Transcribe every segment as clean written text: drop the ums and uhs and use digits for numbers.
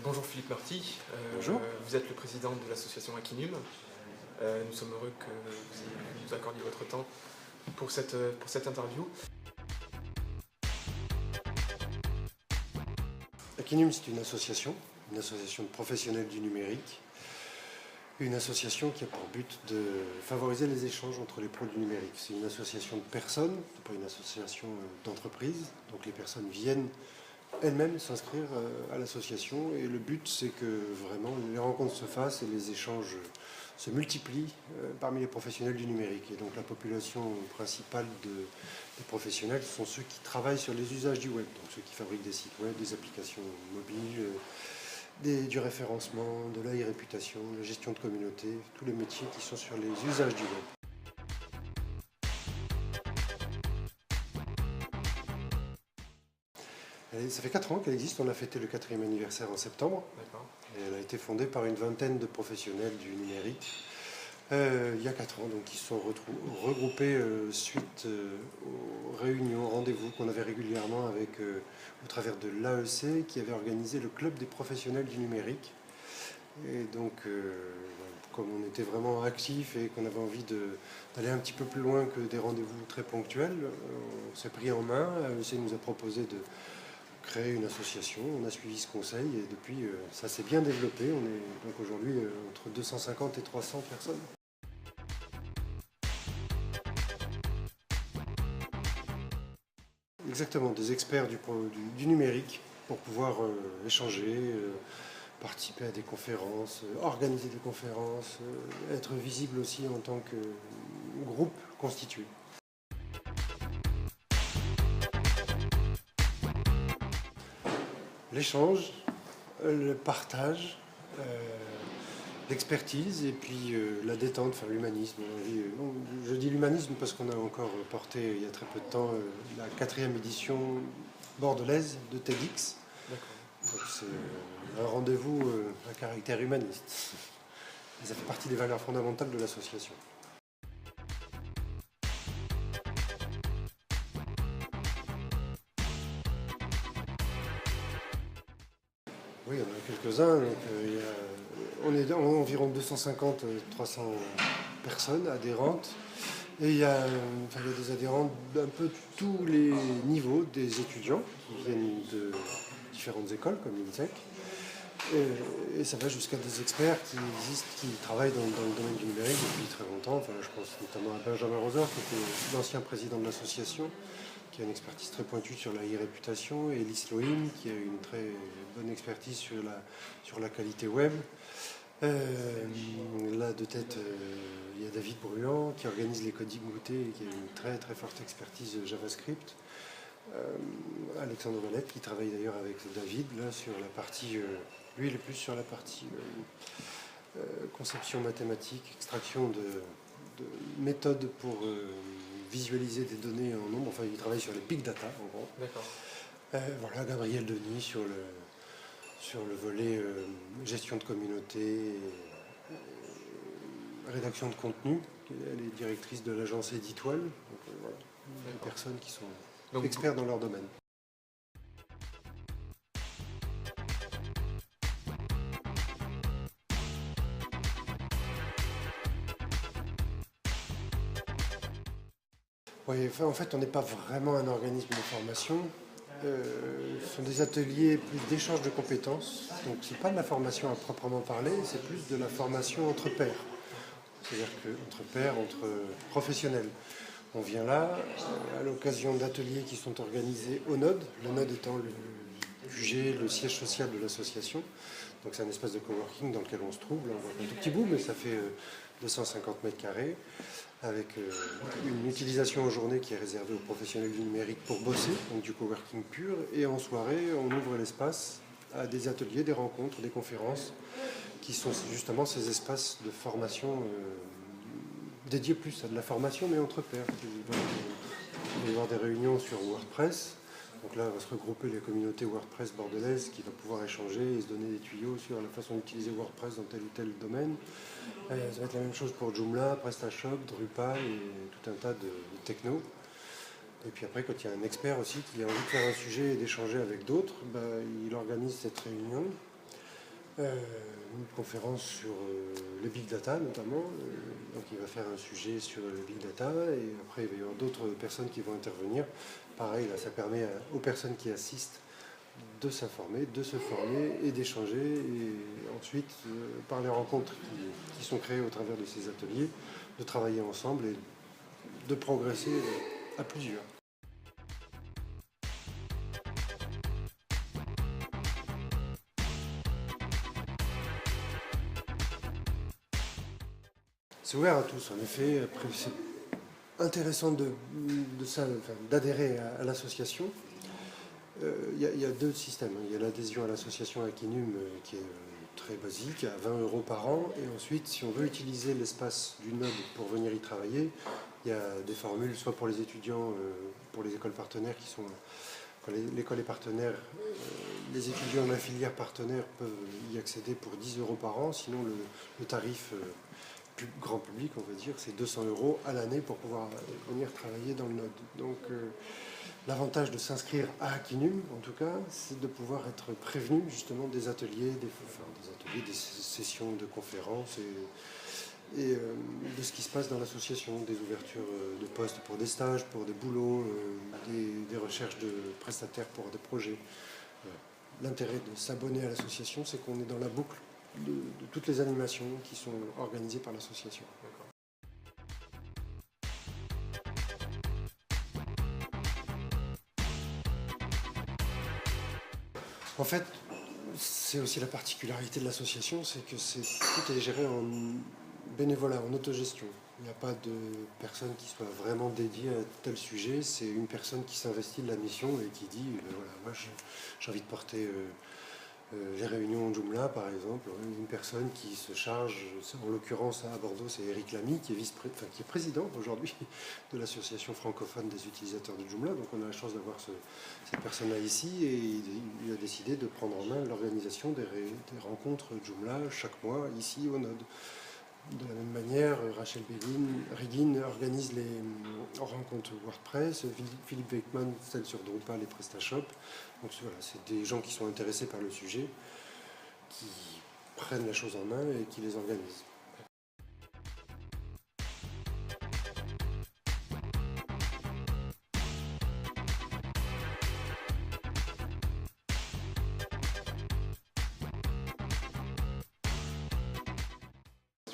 Bonjour Philippe Marty. Bonjour. Vous êtes le président de l'association Akinum. Nous sommes heureux que vous nous accordiez votre temps pour cette interview. Akinum, c'est une association de professionnels du numérique, une association qui a pour but de favoriser les échanges entre les pros du numérique. C'est une association de personnes, c'est pas une association d'entreprises, donc les personnes viennent elles-mêmes s'inscrire à l'association et le but c'est que vraiment les rencontres se fassent et les échanges se multiplient parmi les professionnels du numérique. Et donc la population principale des professionnels sont ceux qui travaillent sur les usages du web, donc ceux qui fabriquent des sites web, des applications mobiles, du référencement, de la réputation, la gestion de communauté, tous les métiers qui sont sur les usages du web. Ça fait 4 ans qu'elle existe, on a fêté le 4e anniversaire en septembre. Et elle a été fondée par une vingtaine de professionnels du numérique il y a 4 ans, donc ils se sont regroupés suite aux réunions, aux rendez-vous qu'on avait régulièrement au travers de l'AEC qui avait organisé le club des professionnels du numérique. Et donc, comme on était vraiment actifs et qu'on avait envie d'aller un petit peu plus loin que des rendez-vous très ponctuels, on s'est pris en main. L'AEC nous a proposé de créer une association, on a suivi ce conseil et depuis ça s'est bien développé. On est donc aujourd'hui entre 250 et 300 personnes. Exactement, des experts du numérique pour pouvoir échanger, participer à des conférences, organiser des conférences, être visible aussi en tant que groupe constitué. L'échange, le partage, l'expertise et puis la détente, enfin l'humanisme. Je dis l'humanisme parce qu'on a encore porté il y a très peu de temps la 4e édition bordelaise de TEDx. Donc c'est un rendez-vous à caractère humaniste. Et ça fait partie des valeurs fondamentales de l'association. Oui, il y en a quelques-uns. On est environ 250-300 personnes adhérentes. Et il y a des adhérents d'un peu tous les niveaux, des étudiants qui viennent de différentes écoles comme l'INSEC. Et ça va jusqu'à des experts qui travaillent dans le domaine du numérique depuis très longtemps. Je pense notamment à Benjamin Roser, qui était l'ancien président de l'association, qui a une expertise très pointue sur la e-réputation, et Elis Lohim, qui a une très bonne expertise sur la qualité web. Là, de tête, il y a David Bruand, qui organise les coding goûtés et qui a une très très forte expertise JavaScript. Alexandre Valette, qui travaille d'ailleurs avec David, là, sur la partie... lui, il est plus sur la partie conception mathématique, extraction de méthodes pour visualiser des données en nombre. Enfin, il travaille sur les big data, en gros. D'accord. Voilà, Gabriel Denis sur le volet gestion de communauté, rédaction de contenu. Elle est directrice de l'agence Editoile. Donc voilà, des personnes qui sont experts dans leur domaine. Oui, en fait, on n'est pas vraiment un organisme de formation. Ce sont des ateliers plus d'échange de compétences. Donc, ce n'est pas de la formation à proprement parler, c'est plus de la formation entre pairs. C'est-à-dire qu'entre pairs, entre professionnels. On vient là à l'occasion d'ateliers qui sont organisés au Node, le Node étant le QG, le siège social de l'association. Donc, c'est un espace de coworking dans lequel on se trouve. Là, on voit un tout petit bout, mais ça fait 250 mètres carrés, avec une utilisation en journée qui est réservée aux professionnels du numérique pour bosser, donc du coworking pur, et en soirée, on ouvre l'espace à des ateliers, des rencontres, des conférences, qui sont justement ces espaces de formation dédiés plus à de la formation, mais entre pairs. Il va y avoir des réunions sur WordPress. Donc là, on va se regrouper les communautés WordPress bordelaises qui vont pouvoir échanger et se donner des tuyaux sur la façon d'utiliser WordPress dans tel ou tel domaine. Ça va être la même chose pour Joomla, PrestaShop, Drupal et tout un tas de techno. Et puis après, quand il y a un expert aussi qui a envie de faire un sujet et d'échanger avec d'autres, il organise cette réunion. Une conférence sur le big data notamment. Donc il va faire un sujet sur le big data et après il va y avoir d'autres personnes qui vont intervenir. Pareil, là ça permet aux personnes qui assistent de s'informer, de se former et d'échanger et ensuite par les rencontres qui sont créées au travers de ces ateliers, de travailler ensemble et de progresser à plusieurs. C'est ouvert à tous, en effet. Après, c'est intéressant d'adhérer à l'association. Il y a deux systèmes. Il y a l'adhésion à l'association Akinum qui est très basique, à 20 € par an. Et ensuite, si on veut utiliser l'espace du Node pour venir y travailler, il y a des formules, soit pour les étudiants, pour les écoles partenaires qui sont... Quand l'école est partenaire, les étudiants de la filière partenaire peuvent y accéder pour 10 € par an. Sinon, le tarif grand public, on va dire, c'est 200 € à l'année pour pouvoir venir travailler dans le Node. Donc, l'avantage de s'inscrire à Akinum, en tout cas, c'est de pouvoir être prévenu justement des ateliers, des sessions de conférences et de ce qui se passe dans l'association, des ouvertures de postes pour des stages, pour des boulots, des recherches de prestataires pour des projets. L'intérêt de s'abonner à l'association, c'est qu'on est dans la boucle de toutes les animations qui sont organisées par l'association. En fait, c'est aussi la particularité de l'association, c'est que tout est géré en bénévolat, en autogestion. Il n'y a pas de personne qui soit vraiment dédiée à tel sujet, c'est une personne qui s'investit de la mission et qui dit, voilà, moi j'ai envie de porter les réunions en Joomla par exemple, une personne qui se charge, en l'occurrence à Bordeaux c'est Eric Lamy qui est président aujourd'hui de l'association francophone des utilisateurs de Joomla, donc on a la chance d'avoir cette personne-là ici et il a décidé de prendre en main l'organisation des rencontres Joomla chaque mois ici au Node. De la même manière, Rachel Reguin organise les rencontres WordPress, Philippe Weckman celle sur Drupal et PrestaShop. Donc voilà, c'est des gens qui sont intéressés par le sujet, qui prennent la chose en main et qui les organisent.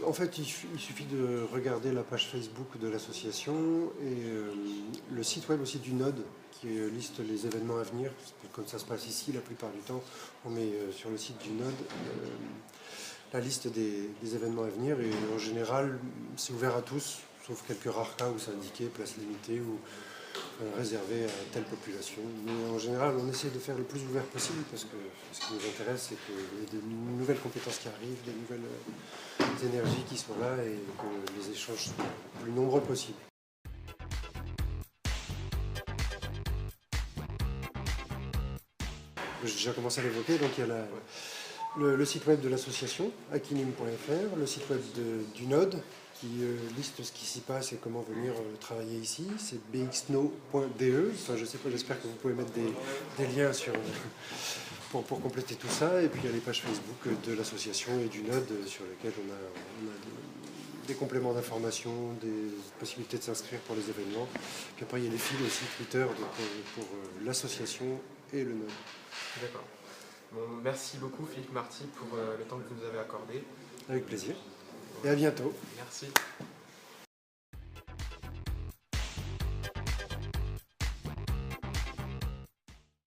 En fait, il suffit de regarder la page Facebook de l'association et le site web aussi du Node qui liste les événements à venir. Comme ça se passe ici, la plupart du temps, on met sur le site du Node la liste des événements à venir et en général, c'est ouvert à tous, sauf quelques rares cas où c'est indiqué place limitée ou réservé à telle population. Mais en général, on essaie de faire le plus ouvert possible parce que ce qui nous intéresse, c'est qu'il y ait de nouvelles compétences qui arrivent, des nouvelles énergies qui sont là et que les échanges soient le plus nombreux possible. J'ai déjà commencé à l'évoquer, donc il y a le site web de l'association, akinum.fr, le site web du Node, qui liste ce qui s'y passe et comment venir travailler ici. C'est bxno.de. Enfin, je sais pas, j'espère que vous pouvez mettre des liens pour compléter tout ça. Et puis il y a les pages Facebook de l'association et du Node sur lesquelles on a des compléments d'information, des possibilités de s'inscrire pour les événements. Puis après il y a les fils aussi Twitter pour l'association et le Node. D'accord. Bon, merci beaucoup Philippe Marty pour le temps que vous nous avez accordé. Avec plaisir. Et à bientôt. Merci.